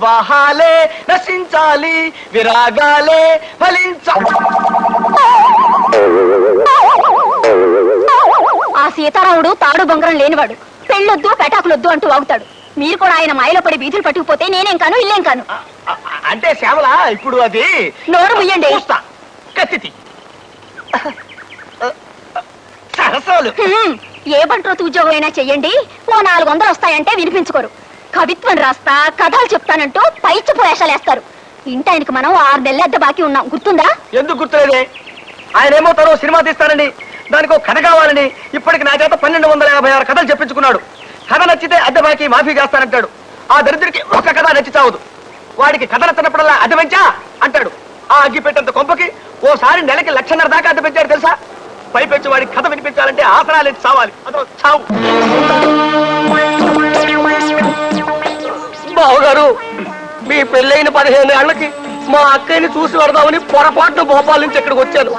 వివాహాలే నశించాలి, విరాగాలే ఫలించాలి. ఆ సీతారాముడు తాడు బొంగరం లేనివాడు. పెళ్ళొద్దు పెటాకులొద్దు అంటూ వాగుతాడు. మీరు కూడా ఆయన మాయలో పడి బీతులు పట్టుకుపోతే నేనేం కాను ఇల్లేం కాను. అంటే శ్యామల ఇప్పుడు అది నోరు ముయ్యండి. కత్తి సరసాలు. ఏ బంట్రోతు ఉద్యోగం అయినా చెయ్యండి, ఓ 400 వస్తాయంటే వినిపించుకోరు. కవిత్వం రాస్తా కథలు చెప్తానంటూ పైచి పోయేషాలేస్తారు. ఇంటాయనకి మనం 6 నెలల అద్దె బాకీ ఉన్నాం, గుర్తుందా? ఎందుకు గుర్తులేదే? ఆయన ఏమో తను సినిమా తీస్తానని, దానికి కథ కావాలని ఇప్పటికి నా చేత 1256 కథలు చెప్పించుకున్నాడు. కథ నచ్చితే అద్దె బాకీ మాఫీ చేస్తానంటాడు. ఆ దరిద్రుడికి ఒక కథ నచ్చి చావదు. వాడికి కథ నచ్చినప్పుడల్లా అద్దె పెంచా అంటాడు. ఆ అగ్గి పెట్టేంత కొంపకి ఓసారి నెలకి 1,50,000 దాకా అద్దె పెంచాడు తెలుసా? పైపెచ్చి వాడికి కథ వినిపించాలంటే ఆసనాలు చావాలి. అదో చావు. బావగారు, మీ పెళ్ళైన 15 ఏళ్లకి మా అక్కయ్యని చూసి వరదామని పొరపాటున భోపాల్ నుంచి ఇక్కడికి వచ్చాను.